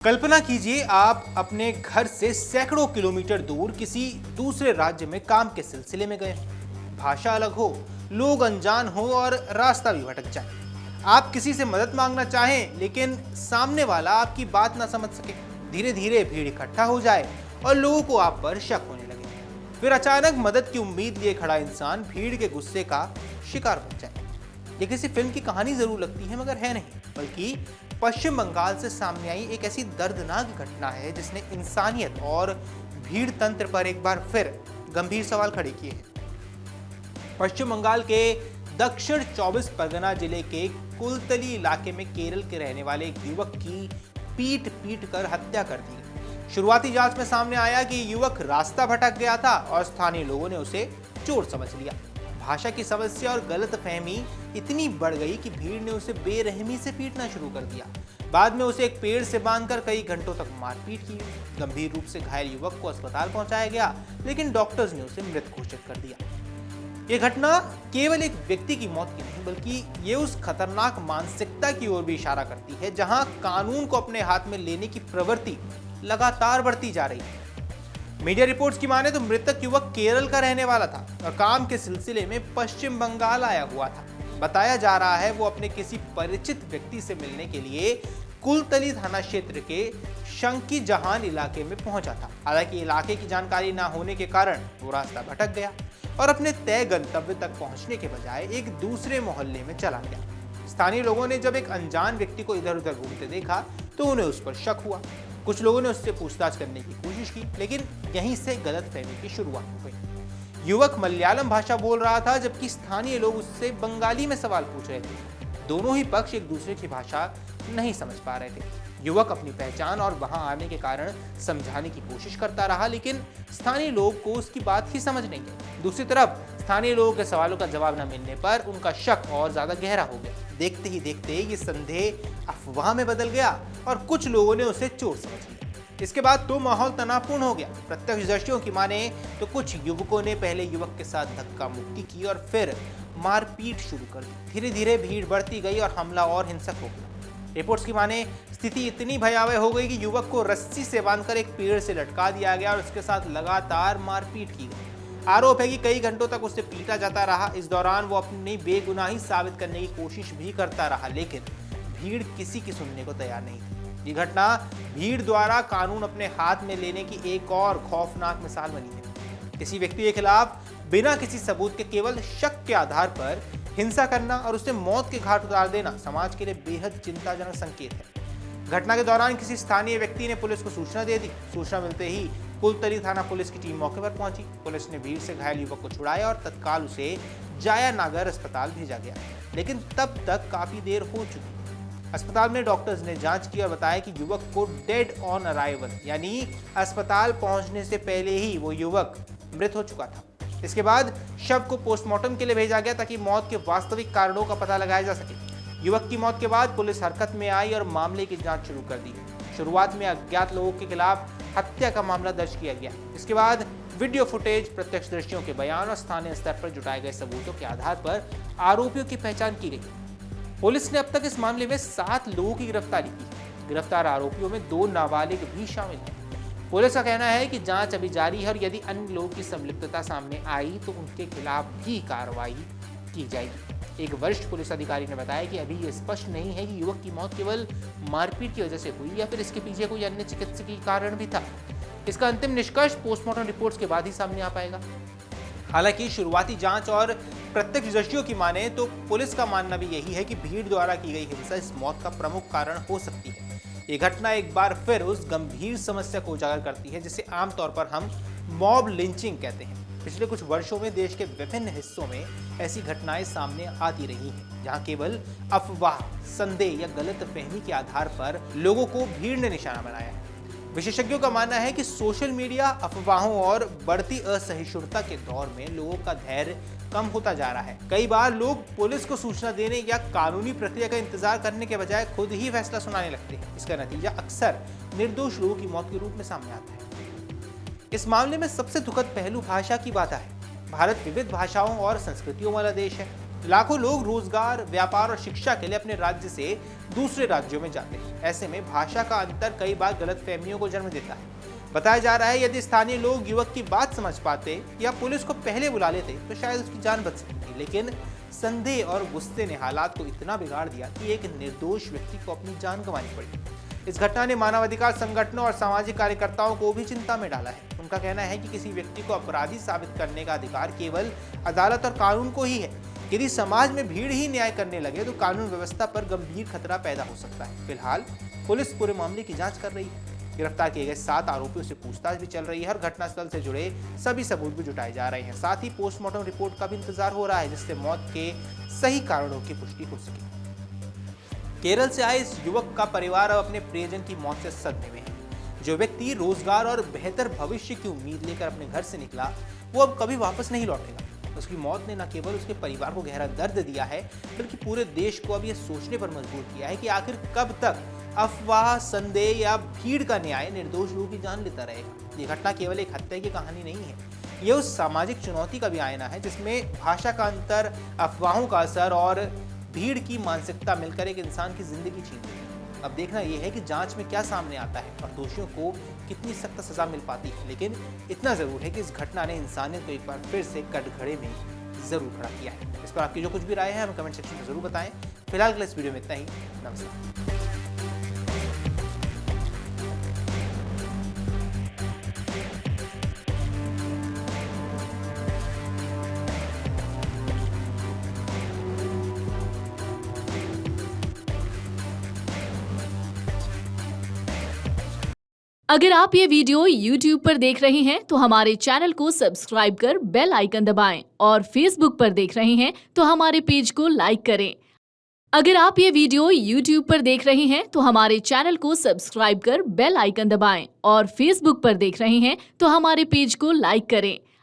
कल्पना कीजिए आप अपने घर से सैकड़ों किलोमीटर दूर किसी दूसरे राज्य में काम के सिलसिले में गए। भाषा अलग हो, लोग अनजान हो और रास्ता भी भटक जाए। आप किसी से मदद मांगना चाहें लेकिन सामने वाला आपकी बात ना समझ सके। धीरे धीरे भीड़ इकट्ठा हो जाए और लोगों को आप पर शक होने लगे। फिर अचानक मदद की उम्मीद लिए खड़ा इंसान भीड़ के गुस्से का शिकार बन जाए। ये किसी फिल्म की कहानी जरूर लगती है मगर है नहीं, बल्कि पश्चिम बंगाल से सामने आई एक ऐसी दर्दनाक घटना है जिसने इंसानियत और भीड़ तंत्र पर एक बार फिर गंभीर सवाल खड़े किए हैं। पश्चिम बंगाल के दक्षिण 24 परगना जिले के कुलतली इलाके में केरल के रहने वाले एक युवक की पीट पीट कर हत्या कर दी। शुरुआती जांच में सामने आया कि युवक रास्ता भटक गया था और स्थानीय लोगों ने उसे चोर समझ लिया। भाषा की समस्या और गलतफहमी इतनी बढ़ गई कि भीड़ ने उसे बेरहमी से पीटना शुरू कर दिया। बाद में उसे एक पेड़ से बांधकर कई घंटों तक मारपीट की। गंभीर रूप से घायल युवक को अस्पताल पहुंचाया गया, लेकिन डॉक्टर्स ने उसे मृत घोषित कर दिया। ये घटना केवल एक व्यक्ति की मौत की नहीं, बल्कि ये उस खतरनाक मानसिकता की ओर भी इशारा करती है जहां कानून को अपने हाथ में लेने की प्रवृत्ति लगातार बढ़ती जा रही है। मीडिया रिपोर्ट्स की माने तो मृतक युवक केरल का रहने वाला था और काम के सिलसिले में पश्चिम बंगाल आया हुआ था। बताया जा रहा है वो अपने किसी परिचित व्यक्ति से मिलने के लिए कुलतली थाना क्षेत्र के शंकी जहान इलाके में पहुंचा था। हालांकि इलाके की जानकारी ना होने के कारण वो रास्ता भटक गया और अपने तय गंतव्य तक पहुंचने के बजाय एक दूसरे मोहल्ले में चला गया। स्थानीय लोगों ने जब एक अनजान व्यक्ति को इधर उधर घूमते देखा तो उन्हें उस पर शक हुआ। कुछ लोगों ने उससे पूछताछ करने की कोशिश की, लेकिन यहीं से गलतफहमी की शुरुआत हो गई। युवक मलयालम भाषा बोल रहा था, जबकि स्थानीय लोग उससे बंगाली में सवाल पूछ रहे थे। दोनों ही पक्ष एक दूसरे की भाषा नहीं समझ पा रहे थे। युवक अपनी पहचान और वहां आने के कारण समझाने की कोशिश करता रहा, लेकिन स्थानीय लोग को उसकी बात ही समझ नहीं आई। दूसरी तरफ स्थानीय लोगों के सवालों का जवाब न मिलने पर उनका शक और ज्यादा गहरा हो गया। देखते ही देखते ये संदेह अफवाह में बदल गया और कुछ लोगों ने उसे चोर समझ लिया। इसके बाद तो माहौल तनावपूर्ण हो गया। प्रत्यक्षदर्शियों की माने तो कुछ युवकों ने पहले युवक के साथ धक्का मुक्की की और फिर मारपीट शुरू कर दी। धीरे धीरे भीड़ बढ़ती गई और हमला और हिंसक हो गया। रिपोर्ट्स की माने स्थिति इतनी भयावह हो गई कि युवक को रस्सी से बांधकर एक पेड़ से लटका दिया गया और उसके साथ लगातार मारपीट की गई। आरोप है कि कई घंटों तक उसे पीटा जाता रहा। इस दौरान वो अपनी बेगुनाही साबित करने की कोशिश भी करता रहा, लेकिन भीड़ किसी की सुनने को तैयार नहीं थी। ये घटना भीड़ द्वारा कानून अपने हाथ में लेने की एक और खौफनाक मिसाल बनी है। किसी व्यक्ति के खिलाफ बिना किसी सबूत के केवल शक के आधार पर हिंसा करना और उसे मौत के घाट उतार देना समाज के लिए बेहद चिंताजनक संकेत है। घटना के दौरान किसी स्थानीय व्यक्ति ने पुलिस को सूचना दे दी। सूचना मिलते ही कुलतली थाना पुलिस की टीम मौके पर पहुंची। पुलिस ने भीड़ से घायल युवक को छुड़ाया और तत्काल उसे जायानागर अस्पताल भेजा गया, लेकिन तब तक काफी देर हो चुकी। अस्पताल में डॉक्टर्स ने जांच की और बताया कि युवक को डेड ऑन अराइवल, यानी अस्पताल पहुंचने से पहले ही वो युवक मृत हो चुका था। इसके बाद शव को पोस्टमार्टम के लिए भेजा गया ताकि मौत के वास्तविक कारणों का पता लगाया जा सके। युवक की मौत के बाद पुलिस हरकत में आई और मामले की जांच शुरू कर दी। शुरुआत में अज्ञात लोगों के खिलाफ हत्या का मामला दर्ज किया गया। इसके बाद वीडियो फुटेज, प्रत्यक्षदर्शियों के बयान और स्थानीय स्तर पर जुटाए गए सबूतों के आधार पर आरोपियों की पहचान की गई। पुलिस ने अब तक इस मामले में 7 लोगों की गिरफ्तारी की। गिरफ्तार आरोपियों में 2 नाबालिग भी शामिल हैं। पुलिस का कहना है कि जांच अभी जारी है और यदि अन्य लोगों की संलिप्तता सामने आई तो उनके खिलाफ भी कार्रवाई की जाएगी। एक वरिष्ठ पुलिस अधिकारी ने बताया कि अभी ये स्पष्ट नहीं है कि युवक की मौत केवल मारपीट की वजह से हुई या फिर इसके पीछे कोई अन्य चिकित्सकीय कारण भी था। इसका अंतिम निष्कर्ष पोस्टमार्टम रिपोर्ट्स के बाद ही सामने आ पाएगा। हालांकि शुरुआती जांच और प्रत्यक्षदर्शियों की माने तो पुलिस का मानना भी यही है कि भीड़ द्वारा की गई हिंसा इस मौत का प्रमुख कारण हो सकती है। ये घटना एक बार फिर उस गंभीर समस्या को उजागर करती है जिसे आमतौर पर हम मॉब लिंचिंग कहते हैं। पिछले कुछ वर्षों में देश के विभिन्न हिस्सों में ऐसी घटनाएं सामने आती रही हैं, जहां केवल अफवाह, संदेह या गलतफहमी के आधार पर लोगों को भीड़ ने निशाना बनाया है। विशेषज्ञों का मानना है कि सोशल मीडिया, अफवाहों और बढ़ती असहिष्णुता के दौर में लोगों का धैर्य कम होता जा रहा है। कई बार लोग पुलिस को सूचना देने या कानूनी प्रक्रिया का इंतजार करने के बजाय खुद ही फैसला सुनाने लगते हैं। इसका नतीजा अक्सर निर्दोष लोगों की मौत के रूप में सामने आता है। इस मामले में सबसे दुखद पहलू भाषा की बात है। भारत विविध भाषाओं और संस्कृतियों वाला देश है। लाखों लोग रोजगार, व्यापार और शिक्षा के लिए अपने राज्य से दूसरे राज्यों में जाते हैं। ऐसे में भाषा का अंतर कई बार गलतफहमियों को जन्म देता है। बताया जा रहा है यदि स्थानीय लोग युवक की बात समझ पाते या पुलिस को पहले बुला लेते तो शायद उसकी जान बच सकती थी, लेकिन संदेह और गुस्से ने हालात को इतना बिगाड़ दिया कि एक निर्दोष व्यक्ति को अपनी जान गंवानी पड़ी। इस घटना ने मानवाधिकार संगठनों और सामाजिक कार्यकर्ताओं को भी चिंता में डाला है। उनका कहना है कि किसी व्यक्ति को अपराधी साबित करने का अधिकार केवल अदालत और कानून को ही है। यदि समाज में भीड़ ही न्याय करने लगे तो कानून व्यवस्था पर गंभीर खतरा पैदा हो सकता है। फिलहाल पुलिस पूरे मामले की जांच कर रही है। गिरफ्तार किए गए 7 आरोपियों से पूछताछ भी चल रही है और घटनास्थल से जुड़े सभी सबूत भी जुटाए जा रहे हैं। साथ ही पोस्टमार्टम रिपोर्ट का भी इंतजार हो रहा है, जिससे मौत के सही कारणों की पुष्टि हो सके। केरल से आए इस युवक का परिवार अब अपने प्रियजन की मौत से सदमे में है। जो व्यक्ति रोजगार और बेहतर भविष्य की उम्मीद लेकर अपने घर से निकला, वो अब कभी वापस नहीं लौटेगा। उसकी मौत ने न केवल उसके परिवार को गहरा दर्द दिया है, बल्कि पूरे देश को अब यह सोचने पर मजबूर किया है कि आखिर कब तक अफवाह, संदेह या भीड़ का न्याय निर्दोष लोगों की जान लेता रहेगा। ये घटना केवल एक हत्या की कहानी नहीं है, यह उस सामाजिक चुनौती का भी आईना है जिसमें भाषा का अंतर, अफवाहों का असर और भीड़ की मानसिकता मिलकर एक इंसान की जिंदगी छीन रही है। अब देखना यह है कि जांच में क्या सामने आता है और दोषियों को कितनी सख्त सजा मिल पाती है। लेकिन इतना जरूर है कि इस घटना ने इंसानियत को एक बार फिर से कटघरे में जरूर खड़ा किया है। इस पर आपकी जो कुछ भी राय है हमें कमेंट सेक्शन में जरूर बताएं। फिलहाल के लिए इस वीडियो में इतना ही। नमस्कार। अगर आप ये वीडियो YouTube पर देख रहे हैं तो हमारे चैनल को सब्सक्राइब कर बेल आइकन दबाएं और Facebook पर देख रहे हैं तो हमारे पेज को लाइक करें। अगर आप ये वीडियो YouTube पर देख रहे हैं तो हमारे चैनल को सब्सक्राइब कर बेल आइकन दबाएं और Facebook पर देख रहे हैं तो हमारे पेज को लाइक करें।